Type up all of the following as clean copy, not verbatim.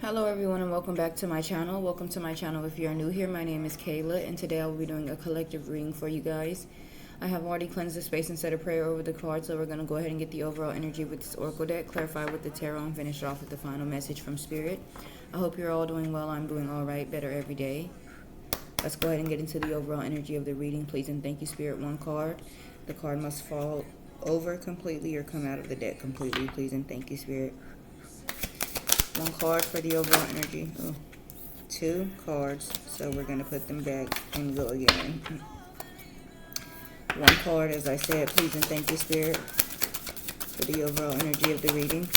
Hello everyone and welcome back to my channel. Welcome to my channel if you are new here. My name is Kayla and today I will be doing a collective reading for you guys. I have already cleansed the space and said a prayer over the cards, so we're going to go ahead and get the overall energy with this oracle deck, clarify with the tarot, and finish off with the final message from Spirit. I hope you're all doing well. I'm doing alright, better every day. Let's go ahead and get into the overall energy of the reading. Please and thank you, Spirit. One card. The card must fall over completely or come out of the deck completely. Please and thank you, Spirit. One card for the overall energy. Oh, two cards, so we're going to put them back and go again. One card, as I said, please and thank you, Spirit, for the overall energy of the reading.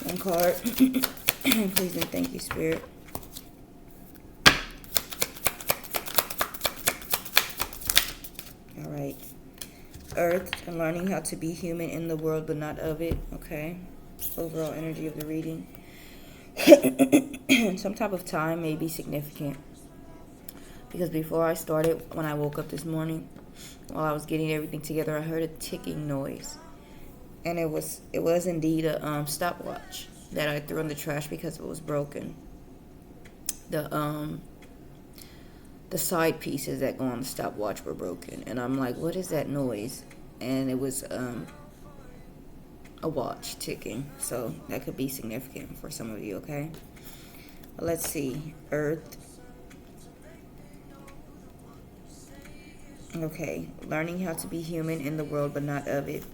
One card, please and thank you, Spirit. All right. Earth and learning how to be human in the world but not of it. Okay. Overall energy of the reading. Some type of time may be significant. Because before I started, when I woke up this morning, while I was getting everything together, I heard a ticking noise. And it was indeed a stopwatch that I threw in the trash because it was broken. The side pieces that go on the stopwatch were broken. And I'm like, what is that noise? And it was a watch ticking. So that could be significant for some of you, okay? Let's see. Earth. Okay. Learning how to be human in the world but not of it.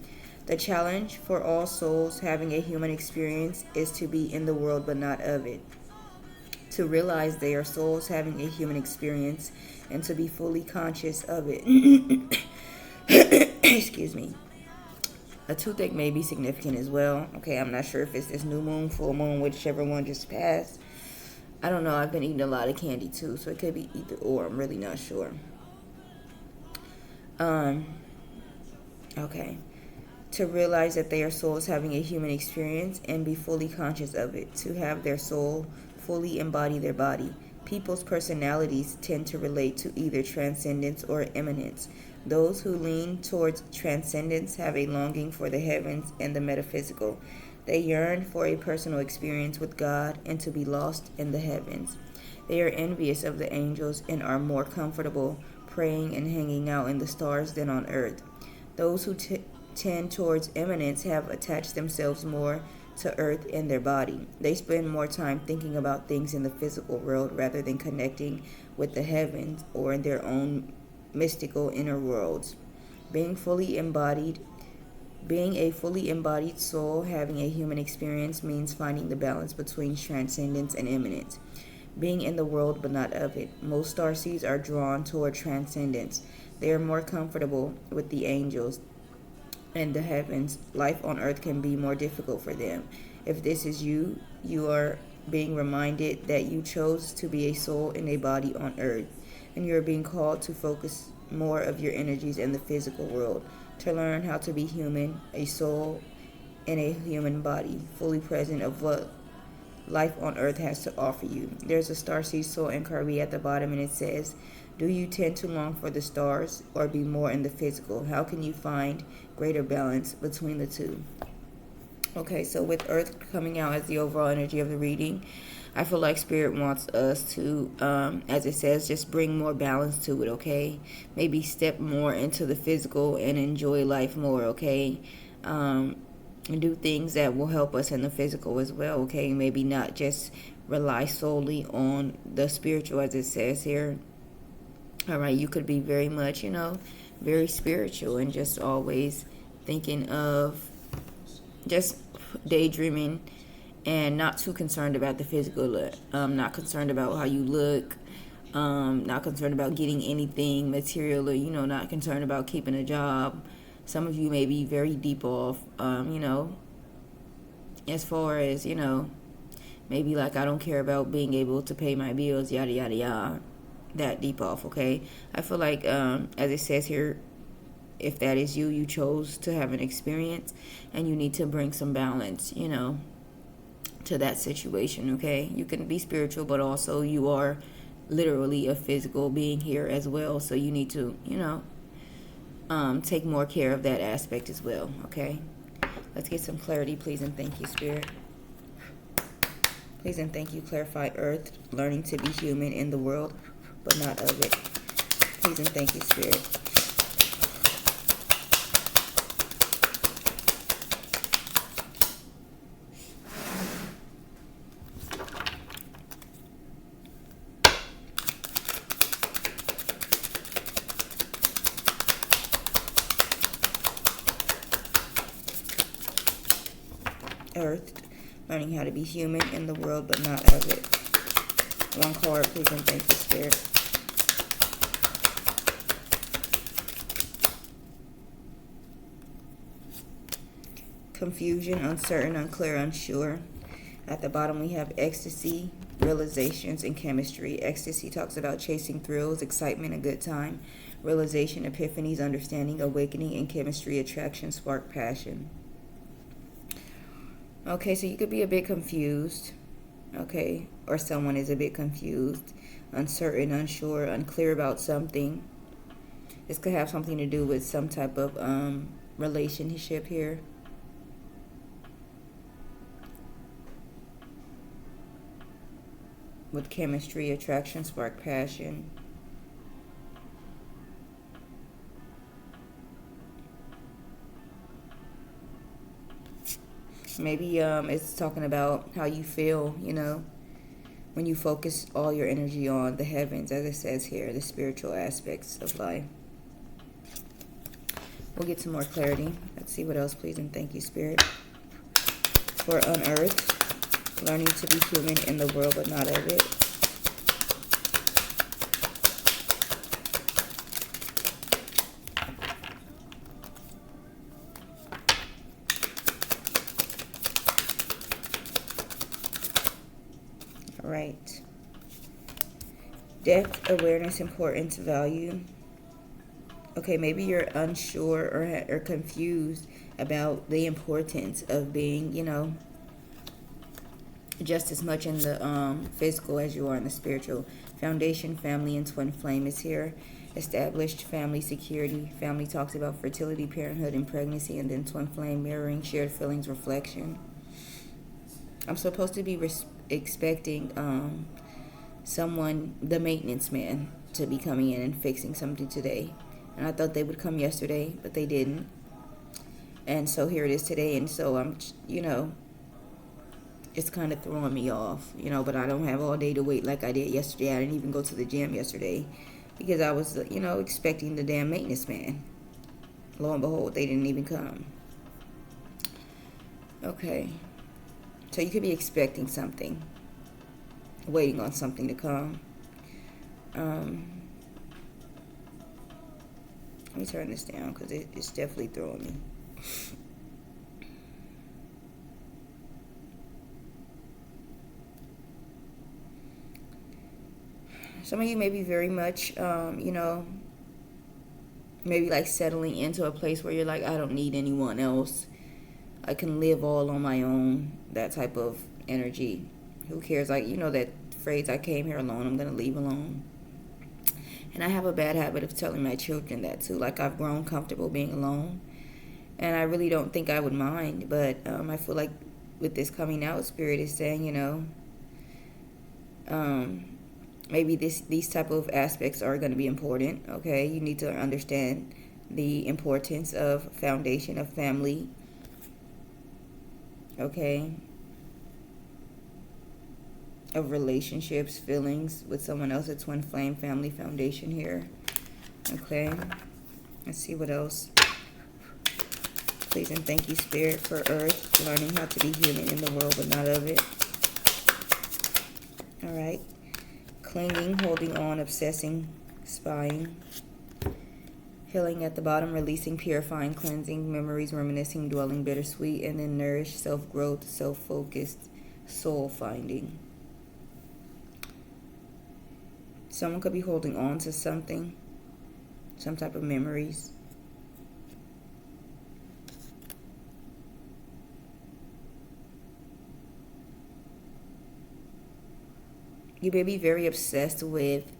The challenge for all souls having a human experience is to be in the world but not of it. To realize they are souls having a human experience and to be fully conscious of it. Excuse me. A toothache may be significant as well. Okay, I'm not sure if it's this new moon, full moon, whichever one just passed. I don't know. I've been eating a lot of candy too, so it could be either or. I'm really not sure. Okay. To realize that they are souls having a human experience and be fully conscious of it. To have their soul fully embody their body. People's personalities tend to relate to either transcendence or immanence. Those who lean towards transcendence have a longing for the heavens and the metaphysical. They yearn for a personal experience with God and to be lost in the heavens. They are envious of the angels and are more comfortable praying and hanging out in the stars than on earth. Those who tend towards immanence have attached themselves more to earth and their body. They spend more time thinking about things in the physical world rather than connecting with the heavens or in their own mystical inner worlds. Being a fully embodied soul having a human experience means finding the balance between transcendence and immanence. Being in the world but not of it. Most starseeds are drawn toward transcendence. They are more comfortable with the angels and the heavens. Life on earth can be more difficult for them. If this is you, you are being reminded that you chose to be a soul in a body on earth, and you are being called to focus more of your energies in the physical world, to learn how to be human, a soul in a human body, fully present of what life on earth has to offer you. There's a starseed soul inquiry at the bottom, and it says, do you tend to long for the stars or be more in the physical? How can you find greater balance between the two? Okay, so with Earth coming out as the overall energy of the reading, I feel like Spirit wants us to, as it says, just bring more balance to it, okay? Maybe step more into the physical and enjoy life more, okay? And do things that will help us in the physical as well, okay? Maybe not just rely solely on the spiritual, as it says here. All right, you could be very much, very spiritual and just always thinking of just daydreaming and not too concerned about the physical, not concerned about how you look, not concerned about getting anything material, or, not concerned about keeping a job. Some of you may be very deep off, as far as, maybe like I don't care about being able to pay my bills, yada, yada, yada. That deep off, okay? I feel like, as it says here, if that is you, you chose to have an experience and you need to bring some balance, to that situation, okay? You can be spiritual, but also you are literally a physical being here as well. So you need to, take more care of that aspect as well, okay? Let's get some clarity, please, and thank you, Spirit. Please and thank you, clarify Earth, learning to be human in the world, but not of it. Please and thank you, Spirit. Earth, learning how to be human in the world, but not of it. One card, please and thank you, Spirit. Confusion, uncertain, unclear, unsure. At the bottom we have ecstasy, realizations, and chemistry. Ecstasy talks about chasing thrills, excitement, a good time. Realization, epiphanies, understanding, awakening, and chemistry, attraction, spark, passion. Okay, so you could be a bit confused, okay, or someone is a bit confused, uncertain, unsure, unclear about something. This could have something to do with some type of relationship here. With chemistry, attraction, spark, passion. Maybe it's talking about how you feel, you know, when you focus all your energy on the heavens, as it says here, the spiritual aspects of life. We'll get some more clarity. Let's see what else, please, and thank you, Spirit. For unearthed, learning to be human in the world, but not of it. Right. Depth, awareness, importance, value. Okay, maybe you're unsure or confused about the importance of being, you know, just as much in the physical as you are in the spiritual. Foundation, family, and twin flame is here. Established family, security. Family talks about fertility, parenthood, and pregnancy. And then twin flame, mirroring, shared feelings, reflection. I'm supposed to be expecting someone, the maintenance man, to be coming in and fixing something today. And I thought they would come yesterday, but they didn't. And so here it is today. And so I'm, you know, it's kind of throwing me off, you know, but I don't have all day to wait like I did yesterday. I didn't even go to the gym yesterday because I was, you know, expecting the damn maintenance man. Lo and behold, they didn't even come. Okay. So you could be expecting something, waiting on something to come. Let me turn this down because it's definitely throwing me. Some of you may be very much, you know, maybe like settling into a place where you're like, I don't need anyone else. I can live all on my own. That type of energy. Who cares? Like, you know that phrase, I came here alone, I'm going to leave alone. And I have a bad habit of telling my children that too. Like, I've grown comfortable being alone. And I really don't think I would mind. But I feel like with this coming out, Spirit is saying, you know, maybe these type of aspects are going to be important, okay? You need to understand the importance of foundation, of family, okay? Of relationships, feelings with someone else, a twin flame, family, foundation here, okay? Let's see what else. Please and thank you, Spirit, for Earth, learning how to be human in the world, but not of it. All right. Clinging, holding on, obsessing, spying. Healing at the bottom, releasing, purifying, cleansing, memories, reminiscing, dwelling, bittersweet, and then nourish, self-growth, self-focused, soul-finding. Someone could be holding on to something, some type of memories. You may be very obsessed with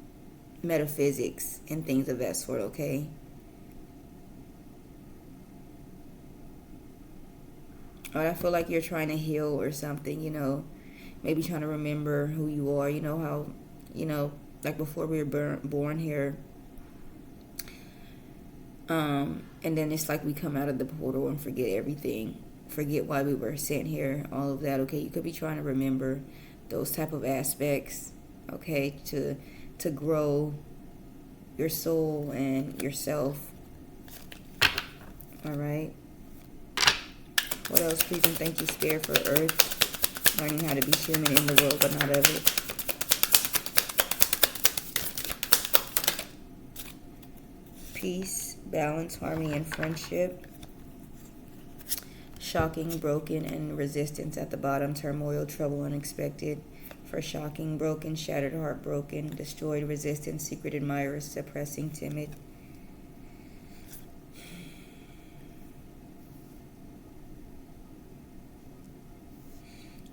metaphysics and things of that sort, okay? Or I feel like you're trying to heal or something, maybe trying to remember who you are. You know how, like before we were born here, and then it's like we come out of the portal and forget everything, forget why we were sent here, all of that. Okay, you could be trying to remember those type of aspects, okay, to grow your soul and yourself. All right. What else, please and thank you, Spirit, for Earth, learning how to be human in the world but not of it. Peace, balance, harmony, and friendship. Shocking, broken, and resistance at the bottom. Turmoil, trouble, unexpected. For shocking, broken, shattered, heartbroken, destroyed, resistance, secret admirers, suppressing, timid.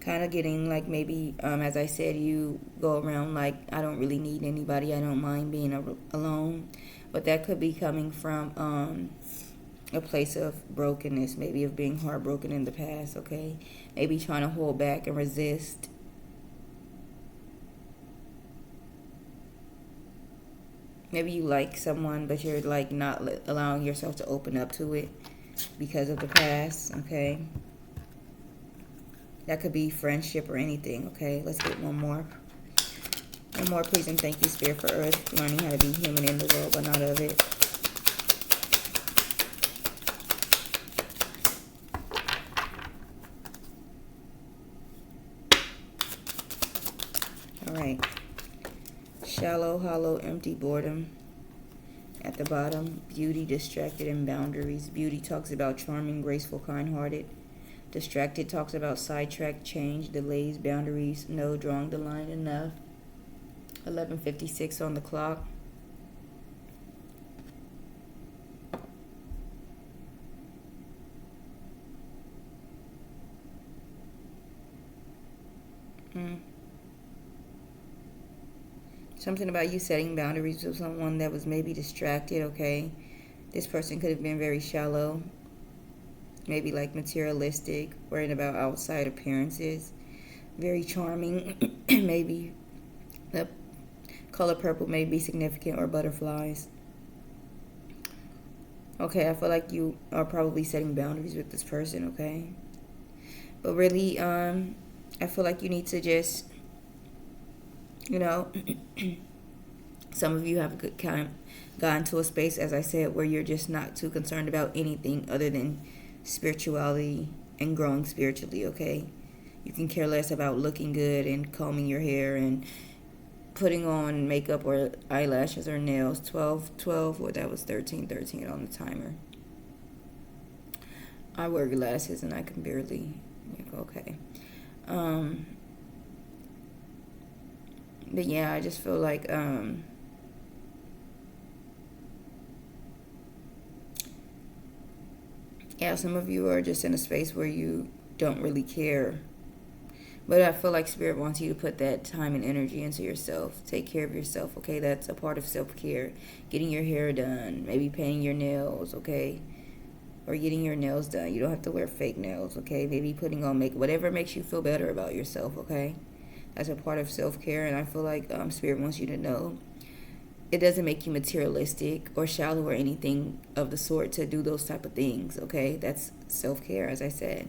Kind of getting like maybe, as I said, you go around like, I don't really need anybody. I don't mind being alone. But that could be coming from a place of brokenness, maybe of being heartbroken in the past, okay? Maybe trying to hold back and resist. Maybe you like someone, but you're like not allowing yourself to open up to it because of the past, okay? That could be friendship or anything, okay? Let's get one more. One more, please, and thank you, Spirit, for Earth, learning how to be human in the world, but not of it. All right. Shallow, hollow, empty, boredom. At the bottom, beauty, distracted, and boundaries. Beauty talks about charming, graceful, kind-hearted. Distracted talks about sidetrack, change, delays, boundaries, no, drawing the line, enough. 11:56 on the clock. Something about you setting boundaries with someone that was maybe distracted, okay? This person could have been very shallow, maybe like materialistic, worried about outside appearances, very charming, maybe the color purple may be significant, or butterflies. Okay, I feel like you are probably setting boundaries with this person, okay? But really, I feel like you need to just, some of you have kind of gotten to a space, as I said, where you're just not too concerned about anything other than spirituality and growing spiritually, okay? You can care less about looking good and combing your hair and putting on makeup or eyelashes or nails. 12, well, that was 13 on the timer. I wear glasses and I can barely, okay. But yeah, I just feel like, yeah, some of you are just in a space where you don't really care. But I feel like Spirit wants you to put that time and energy into yourself. Take care of yourself, okay? That's a part of self-care. Getting your hair done, maybe painting your nails, okay? Or getting your nails done. You don't have to wear fake nails, okay? Maybe putting on makeup. Whatever makes you feel better about yourself, okay? That's a part of self-care, and I feel like Spirit wants you to know it doesn't make you materialistic or shallow or anything of the sort to do those type of things, okay? That's self-care, as I said.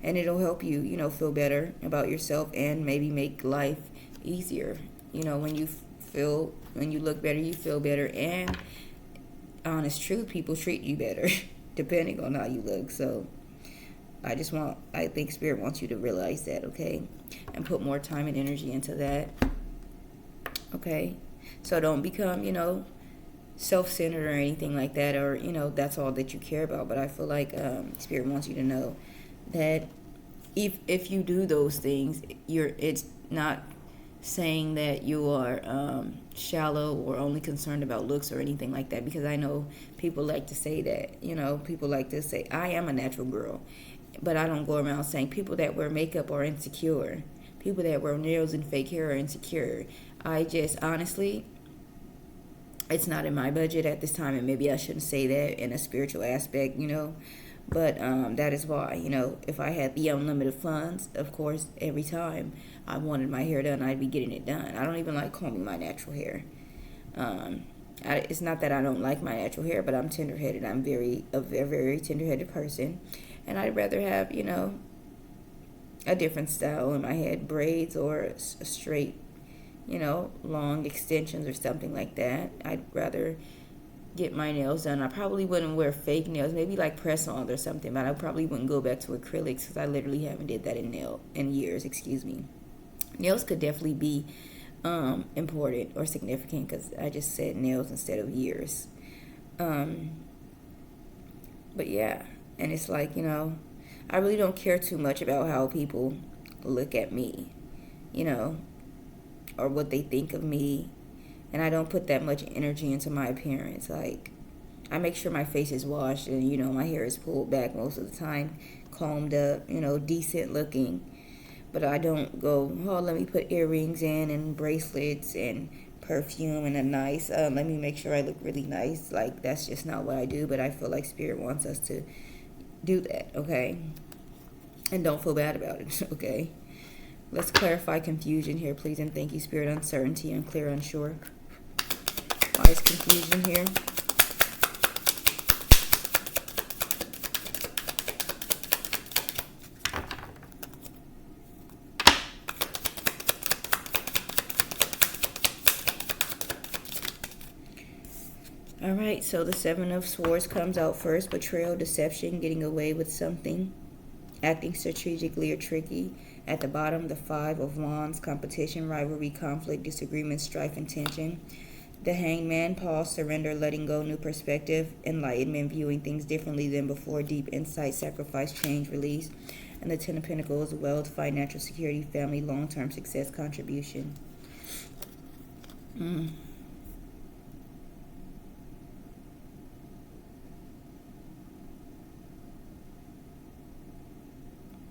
And it'll help you, feel better about yourself and maybe make life easier. When you look better, you feel better. And honest truth, people treat you better depending on how you look. So I think Spirit wants you to realize that, okay? And put more time and energy into that, okay? So don't become, self-centered or anything like that, or, that's all that you care about. But I feel like Spirit wants you to know that if you do those things, it's not saying that you are shallow or only concerned about looks or anything like that, because I know people like to say that. People like to say, I am a natural girl, but I don't go around saying people that wear makeup are insecure, people that wear nails and fake hair are insecure. I just honestly, it's not in my budget at this time, and maybe I shouldn't say that in a spiritual aspect, But that is why, if I had the unlimited funds, of course, every time I wanted my hair done, I'd be getting it done. I don't even like combing my natural hair. It's not that I don't like my natural hair, but I'm tender-headed. I'm a very tender-headed person. And I'd rather have, a different style in my head, braids or a straight, long extensions or something like that. I'd rather get my nails done. I probably wouldn't wear fake nails, maybe like press-ons or something, but I probably wouldn't go back to acrylics because I literally haven't did that in years. Excuse me. Nails could definitely be important or significant because I just said nails instead of years. But yeah, and it's like, I really don't care too much about how people look at me, or what they think of me. And I don't put that much energy into my appearance. Like, I make sure my face is washed and, my hair is pulled back most of the time, combed up, decent looking. But I don't go, let me put earrings in and bracelets and perfume and let me make sure I look really nice. Like, that's just not what I do. But I feel like Spirit wants us to do that, okay? And don't feel bad about it, okay? Let's clarify confusion here, please, and thank you, Spirit. Uncertainty, unclear, unsure. Why is confusion here? All right, so the Seven of Swords comes out first. Betrayal, deception, getting away with something, acting strategically or tricky. At the bottom, the Five of Wands, competition, rivalry, conflict, disagreement, strife, and tension. The Hangman, pause, surrender, letting go, new perspective, enlightenment, viewing things differently than before, deep insight, sacrifice, change, release. And the Ten of Pentacles, wealth, financial security, family, long-term success, contribution.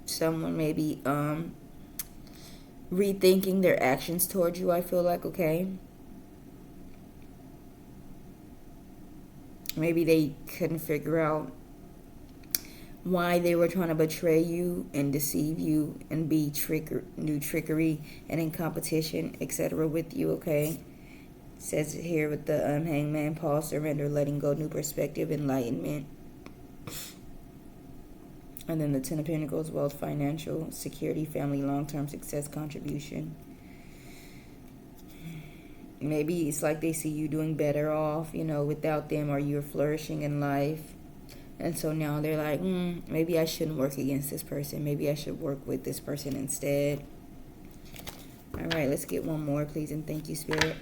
Someone may be rethinking their actions towards you, I feel like, okay? Maybe they couldn't figure out why they were trying to betray you and deceive you and do trickery and in competition, etc. with you, okay? It says it here with the Hangman, pause, surrender, letting go, new perspective, enlightenment. And then the Ten of Pentacles, wealth, financial security, family, long-term success, contribution. Maybe it's like they see you doing better off, without them, or you're flourishing in life. And so now they're like, maybe I shouldn't work against this person. Maybe I should work with this person instead. All right, let's get one more, please, and thank you, Spirit.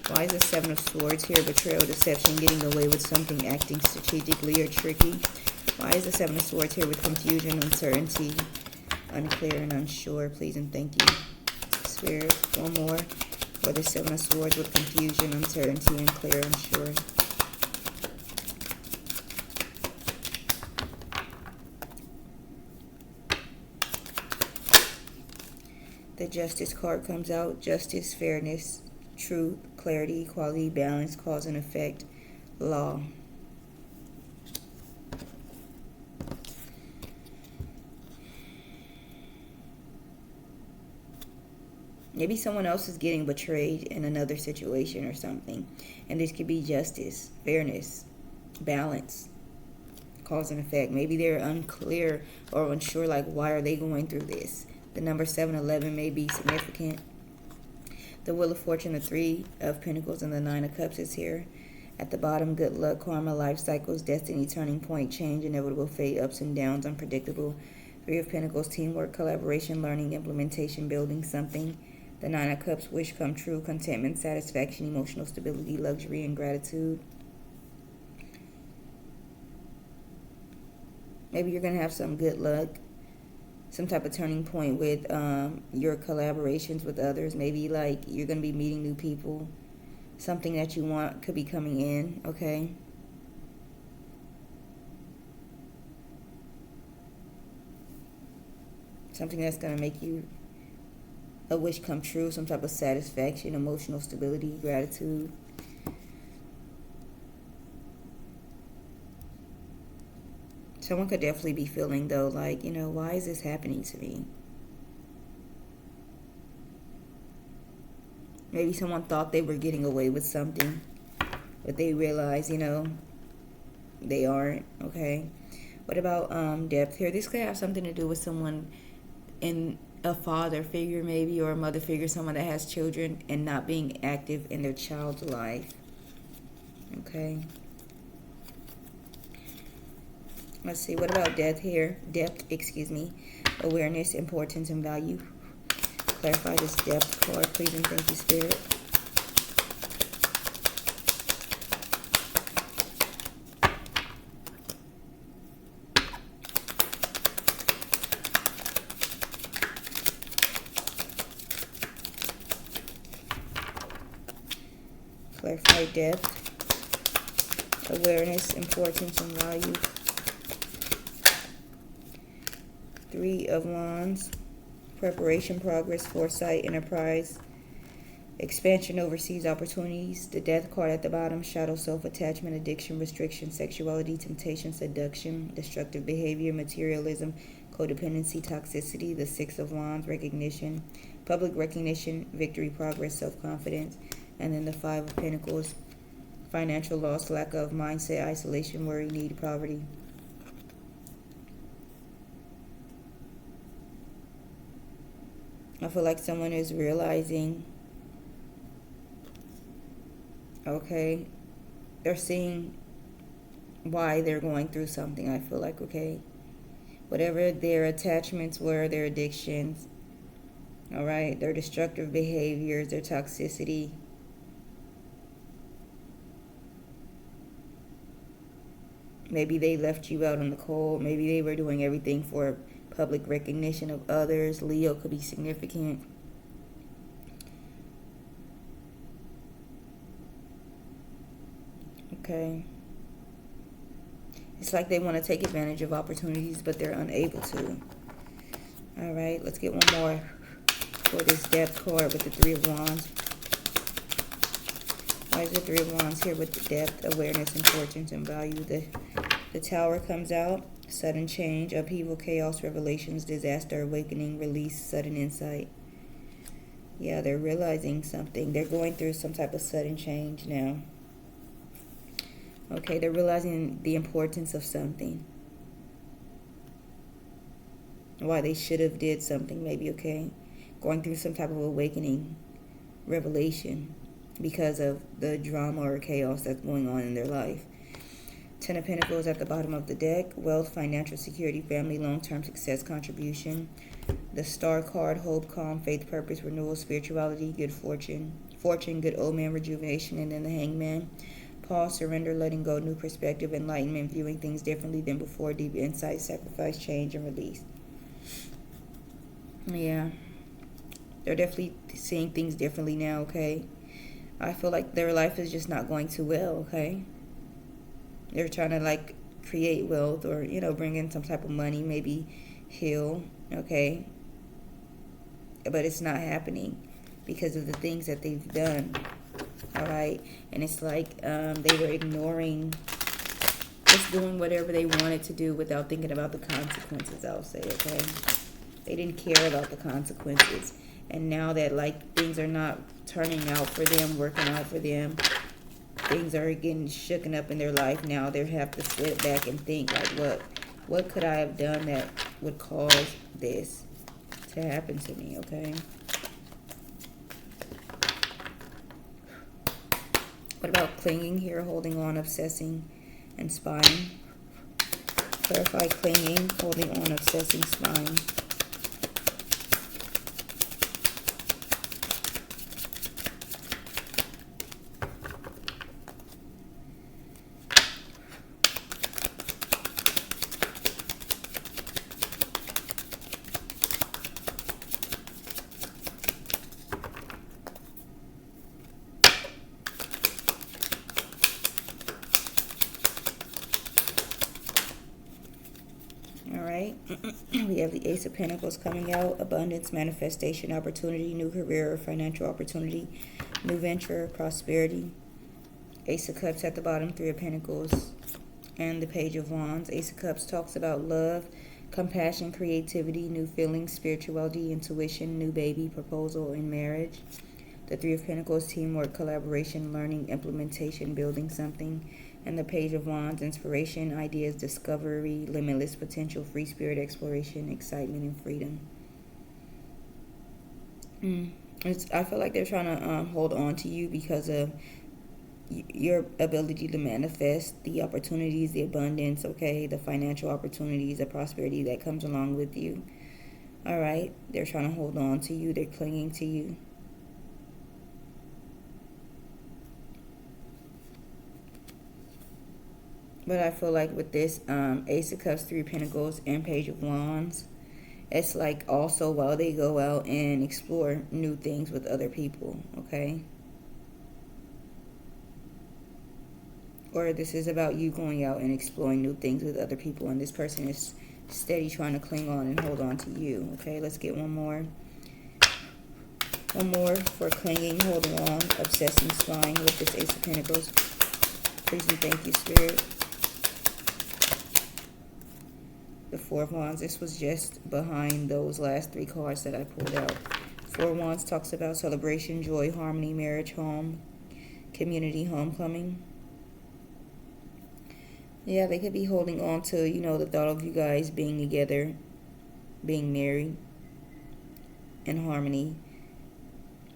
Why is the Seven of Swords here? Betrayal, deception, getting away with something, acting strategically or tricky. Why is the Seven of Swords here with confusion, uncertainty, unclear, and unsure, please, and thank you, Spirit. One more. For the Seven of Swords with confusion, uncertainty, unclear, unsure. The Justice card comes out. Justice, fairness, truth, clarity, equality, balance, cause and effect, law. Maybe someone else is getting betrayed in another situation or something. And this could be justice, fairness, balance, cause and effect. Maybe they're unclear or unsure, like, why are they going through this? The number 711 may be significant. The Wheel of Fortune, the Three of Pentacles, and the Nine of Cups is here. At the bottom, good luck, karma, life cycles, destiny, turning point, change, inevitable fate, ups and downs, unpredictable. Three of Pentacles, teamwork, collaboration, learning, implementation, building something. The Nine of Cups, wish come true, contentment, satisfaction, emotional stability, luxury, and gratitude. Maybe you're going to have some good luck, some type of turning point with your collaborations with others. Maybe like you're going to be meeting new people. Something that you want could be coming in, okay? Something that's going to make you a wish come true, some type of satisfaction, emotional stability, gratitude. Someone could definitely be feeling, though, like, why is this happening to me? Maybe someone thought they were getting away with something, but they realize, they aren't, okay? What about depth here? This could have something to do with someone in a father figure, maybe, or a mother figure, someone that has children and not being active in their child's life, okay? Let's see, what about depth here? Depth, excuse me. Awareness, importance, and value. Clarify this depth card, please, and thank you, Spirit. Clarify depth, awareness, importance, and value. 3 of Wands, preparation, progress, foresight, enterprise, expansion, overseas opportunities. The Death card at the bottom, shadow, self-attachment, addiction, restriction, sexuality, temptation, seduction, destructive behavior, materialism, codependency, toxicity. The 6 of Wands, recognition, public recognition, victory, progress, self-confidence. And then the 5 of Pentacles, financial loss, lack of mindset, isolation, worry, need, poverty. I feel like someone is realizing, okay, they're seeing why they're going through something. I feel like, okay, whatever their attachments were, their addictions, all right, their destructive behaviors, their toxicity, maybe they left you out in the cold. Maybe they were doing everything for public recognition of others. Leo could be significant. Okay. It's like they want to take advantage of opportunities, but they're unable to. All right, let's get one more for this depth card with the 3 of Wands. Why is the 3 of Wands here with the depth, awareness, importance, and value? The Tower comes out. Sudden change, upheaval, chaos, revelations, disaster, awakening, release, sudden insight. Yeah, they're realizing something. They're going through some type of sudden change now. Okay, they're realizing the importance of something. Why they should have did something, maybe, okay? Going through some type of awakening, revelation, because of the drama or chaos that's going on in their life. 10 of Pentacles at the bottom of the deck. Wealth, financial security, family, long-term success, contribution. The Star card, hope, calm, faith, purpose, renewal, spirituality, good fortune. Fortune, good omen, rejuvenation. And then the Hangman. Pause, surrender, letting go, new perspective, enlightenment, viewing things differently than before, deep insight, sacrifice, change, and release. Yeah. They're definitely seeing things differently now, okay? I feel like their life is just not going too well, okay? They're trying to, like, create wealth or, bring in some type of money, maybe heal, okay? But it's not happening because of the things that they've done, all right? And it's like they were ignoring, just doing whatever they wanted to do without thinking about the consequences, I'll say, okay? They didn't care about the consequences. And now that, like, things are not turning out for them, working out for them, things are getting shooken up in their life now. They have to sit back and think, like, what could I have done that would cause this to happen to me, okay? What about clinging here, holding on, obsessing, and spying? Clarify clinging, holding on, obsessing, spying. We have the Ace of Pentacles coming out. Abundance, manifestation, opportunity, new career or financial opportunity, new venture, prosperity. Ace of Cups at the bottom. 3 of Pentacles. And the Page of Wands. Ace of Cups talks about love, compassion, creativity, new feelings, spirituality, intuition, new baby, proposal, and marriage. The Three of Pentacles, teamwork, collaboration, learning, implementation, building something. And the Page of Wands, inspiration, ideas, discovery, limitless potential, free spirit, exploration, excitement, and freedom. I feel like they're trying to hold on to you because of your ability to manifest the opportunities, the abundance, okay, the financial opportunities, the prosperity that comes along with you. All right, they're trying to hold on to you. They're clinging to you. But I feel like with this Ace of Cups, Three of Pentacles, and Page of Wands, it's like also while they go out and explore new things with other people, okay? Or this is about you going out and exploring new things with other people, and this person is steady trying to cling on and hold on to you, okay? Let's get one more. One more for clinging, holding on, obsessing, spying with this Ace of Pentacles. Please and thank you, Spirit. The Four of Wands. This was just behind those last three cards that I pulled out. Four of Wands talks about celebration, joy, harmony, marriage, home, community, homecoming. Yeah, they could be holding on to, the thought of you guys being together, being married, in harmony,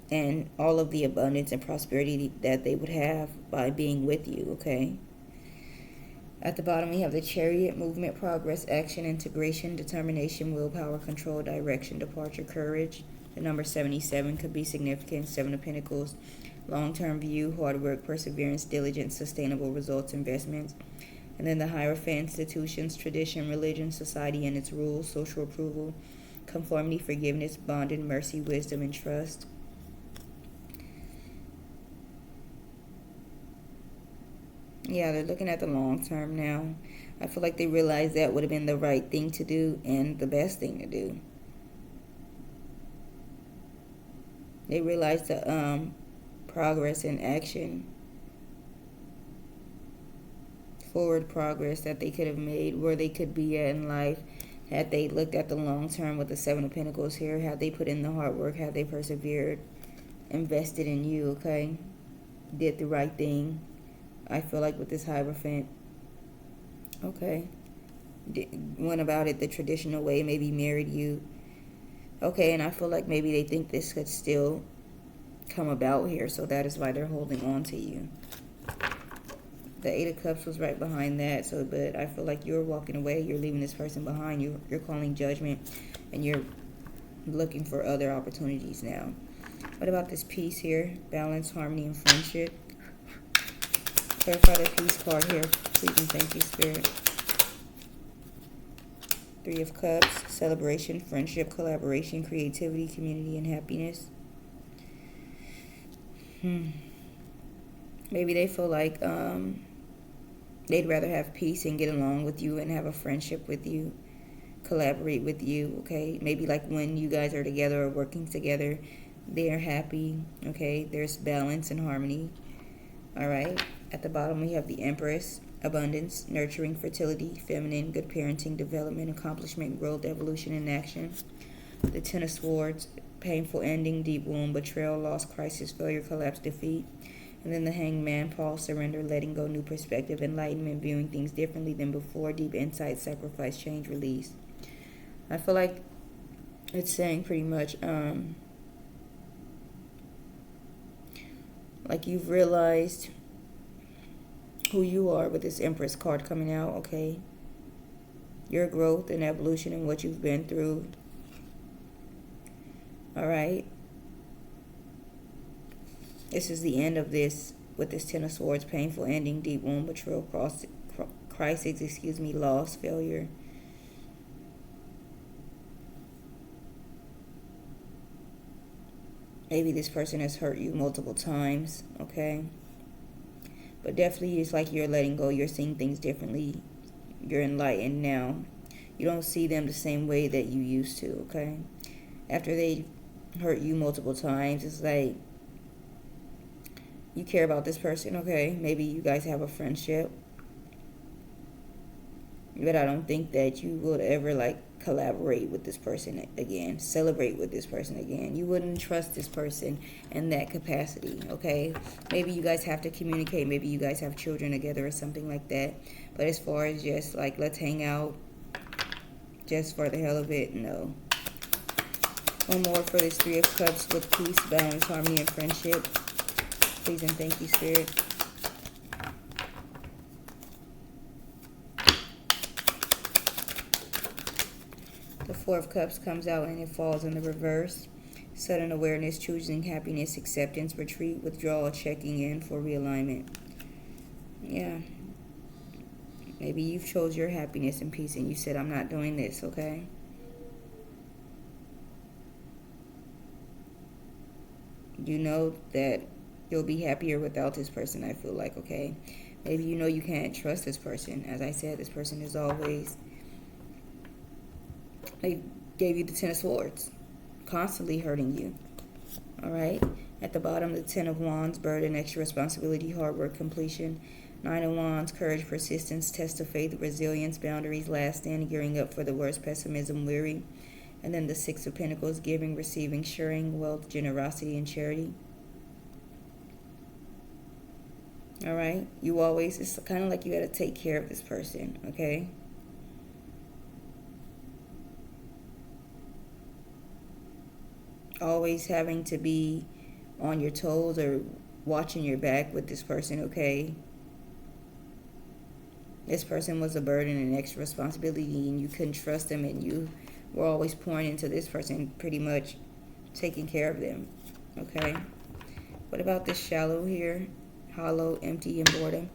and all of the abundance and prosperity that they would have by being with you, okay? At the bottom, we have the Chariot, movement, progress, action, integration, determination, willpower, control, direction, departure, courage. The number 77 could be significant. Seven of Pentacles, long-term view, hard work, perseverance, diligence, sustainable results, investments. And then the Hierophant, institutions, tradition, religion, society and its rules, social approval, conformity, forgiveness, bonding, mercy, wisdom, and trust. Yeah, they're looking at the long term now. I feel like they realized that would have been the right thing to do and the best thing to do. They realized the progress and action, forward progress that they could have made, where they could be at in life, had they looked at the long term with the Seven of Pentacles here, had they put in the hard work, had they persevered, invested in you, okay, did the right thing. I feel like with this Hierophant, okay, went about it the traditional way, maybe married you, okay, and I feel like maybe they think this could still come about here, so that is why they're holding on to you. The Eight of Cups was right behind that, so but I feel like you're walking away, you're leaving this person behind, you're calling judgment, and you're looking for other opportunities now. What about this peace here? Balance, harmony, and friendship. Clarify the peace card here, please and thank you, Spirit. Three of Cups, celebration, friendship, collaboration, creativity, community, and happiness. Maybe they feel like they'd rather have peace and get along with you and have a friendship with you, collaborate with you, okay? Maybe like when you guys are together or working together, they're happy, okay? There's balance and harmony, all right? At the bottom, we have the Empress, abundance, nurturing, fertility, feminine, good parenting, development, accomplishment, growth, evolution, and action. The Ten of Swords, painful ending, deep wound, betrayal, loss, crisis, failure, collapse, defeat. And then the Hangman, pause, surrender, letting go, new perspective, enlightenment, viewing things differently than before, deep insight, sacrifice, change, release. I feel like it's saying pretty much like you've realized who you are with this Empress card coming out, okay? Your growth and evolution and what you've been through. All right? This is the end of this with this Ten of Swords, painful ending, deep wound, betrayal, crisis, loss, failure. Maybe this person has hurt you multiple times, okay? But definitely it's like you're letting go. You're seeing things differently. You're enlightened now. You don't see them the same way that you used to, okay? After they hurt you multiple times, it's like you care about this person, okay? Maybe you guys have a friendship. But I don't think that you would ever like collaborate with this person again, celebrate with this person again. You wouldn't trust this person in that capacity, okay? Maybe you guys have to communicate, maybe you guys have children together or something like that. But as far as just like let's hang out just for the hell of it, no. One more for this Three of Cups with peace, balance, harmony, and friendship. Please and thank you, Spirit. The Four of Cups comes out and it falls in the reverse. Sudden awareness, choosing happiness, acceptance, retreat, withdrawal, checking in for realignment. Yeah. Maybe you've chose your happiness and peace and you said, I'm not doing this, okay? You know that you'll be happier without this person, I feel like, okay? Maybe you know you can't trust this person. As I said, this person is always... They gave you the Ten of Swords, constantly hurting you. All right. At the bottom, the Ten of Wands, burden, extra responsibility, hard work, completion. Nine of Wands, courage, persistence, test of faith, resilience, boundaries, last stand, gearing up for the worst, pessimism, weary. And then the Six of Pentacles, giving, receiving, sharing, wealth, generosity, and charity. All right. You always, it's kind of like you got to take care of this person, okay? Always having to be on your toes or watching your back with this person, okay? This person was a burden and extra responsibility and you couldn't trust them and you were always pouring into this person, pretty much taking care of them, okay? What about this shallow here? Hollow, empty, and boredom.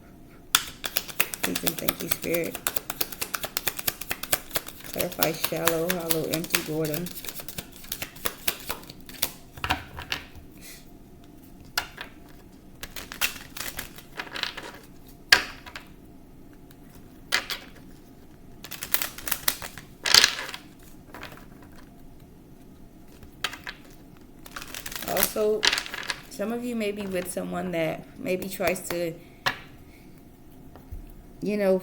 Please and thank you, Spirit. Clarify shallow, hollow, empty, boredom. Also, some of you may be with someone that maybe tries to,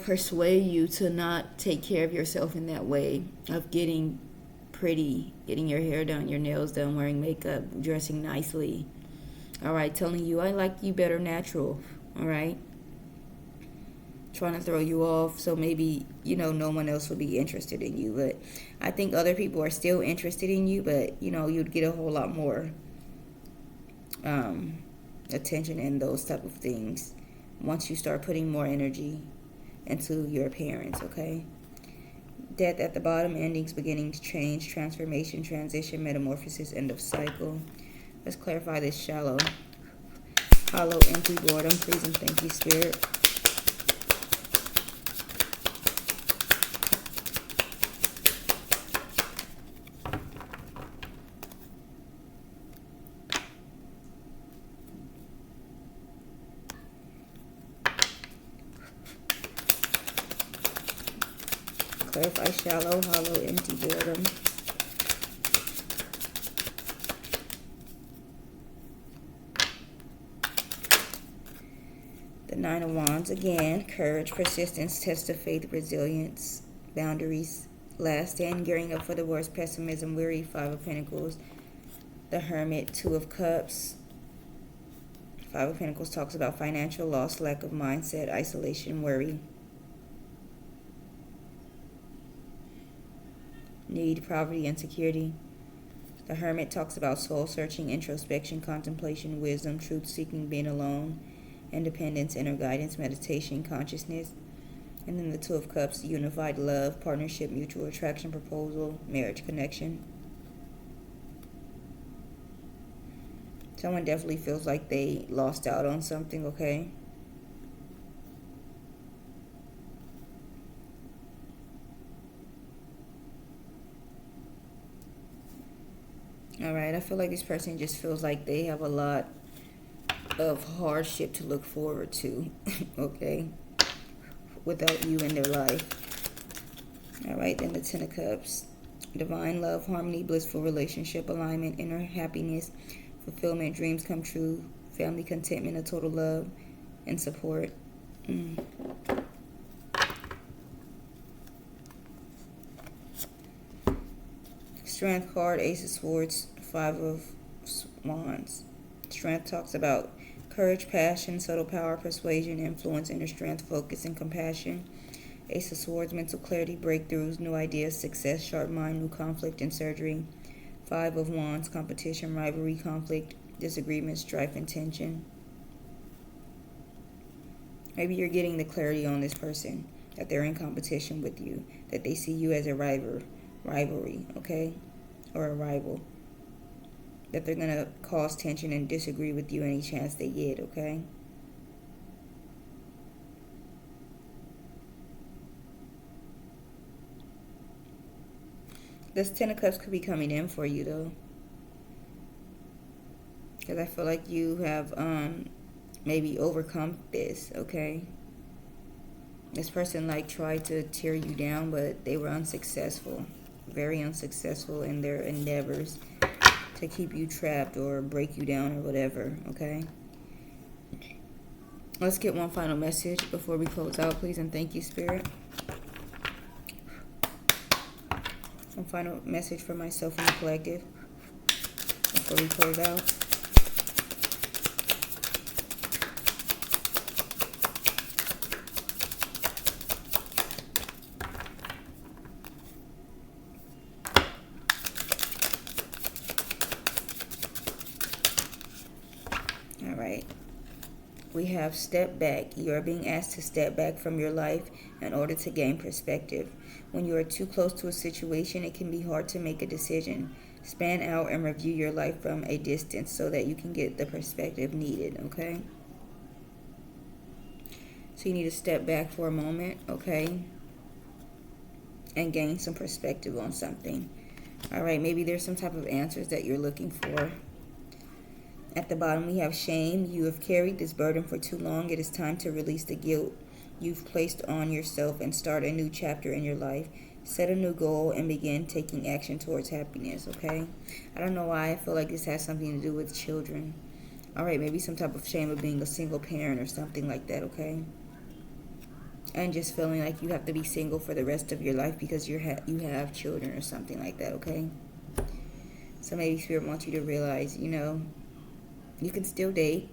persuade you to not take care of yourself in that way of getting pretty, getting your hair done, your nails done, wearing makeup, dressing nicely. All right, telling you, I like you better natural. All right. Trying to throw you off so maybe, no one else will be interested in you. But I think other people are still interested in you, but, you'd get a whole lot more attention and those type of things once you start putting more energy into your appearance, okay? Death at the bottom, endings, beginnings, change, transformation, transition, metamorphosis, end of cycle. Let's clarify this shallow, hollow, empty, boredom. Please and thank you, Spirit. Clarify shallow, hollow, empty, boredom. The Nine of Wands again. Courage, persistence, test of faith, resilience, boundaries, last stand, gearing up for the worst, pessimism, weary, Five of Pentacles. The Hermit, Two of Cups. Five of Pentacles talks about financial loss, lack of mindset, isolation, worry. Need, poverty, insecurity. The Hermit talks about soul searching, introspection, contemplation, wisdom, truth seeking, being alone, independence, inner guidance, meditation, consciousness. And then the Two of Cups, unified love, partnership, mutual attraction, proposal, marriage, connection. Someone definitely feels like they lost out on something, okay? Alright, I feel like this person just feels like they have a lot of hardship to look forward to, okay, without you in their life. Alright, then the Ten of Cups. Divine love, harmony, blissful relationship, alignment, inner happiness, fulfillment, dreams come true, family contentment, a total love, and support. Strength card, Ace of Swords, Five of Wands. Strength talks about courage, passion, subtle power, persuasion, influence, inner strength, focus, and compassion. Ace of Swords, mental clarity, breakthroughs, new ideas, success, sharp mind, new conflict, and surgery. Five of Wands, competition, rivalry, conflict, disagreement, strife, and tension. Maybe you're getting the clarity on this person, that they're in competition with you, that they see you as a rivalry, okay? Or a rival. That they're going to cause tension and disagree with you any chance they get, okay? This Ten of Cups could be coming in for you, though. Because I feel like you have maybe overcome this, okay? This person like tried to tear you down, but they were unsuccessful. Very unsuccessful in their endeavors to keep you trapped or break you down or whatever, okay? Let's get one final message before we close out, please, and thank you, Spirit. One final message for myself and the collective before we close out. All right. We have step back. You are being asked to step back from your life in order to gain perspective. When you are too close to a situation, it can be hard to make a decision. Span out and review your life from a distance so that you can get the perspective needed, okay? So you need to step back for a moment, okay? And gain some perspective on something. All right, maybe there's some type of answers that you're looking for. At the bottom, we have shame. You have carried this burden for too long. It is time to release the guilt you've placed on yourself and start a new chapter in your life. Set a new goal and begin taking action towards happiness, okay? I don't know why I feel like this has something to do with children. All right, maybe some type of shame of being a single parent or something like that, okay? And just feeling like you have to be single for the rest of your life because you have children or something like that, okay? So maybe Spirit wants you to realize, you know, you can still date,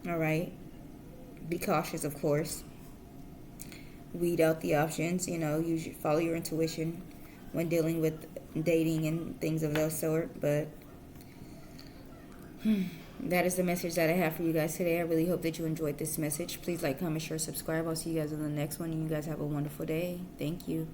all right? Be cautious, of course. Weed out the options, you know. You should follow your intuition when dealing with dating and things of that sort. But that is the message that I have for you guys today. I really hope that you enjoyed this message. Please like, comment, share, subscribe. I'll see you guys in the next one. And you guys have a wonderful day. Thank you.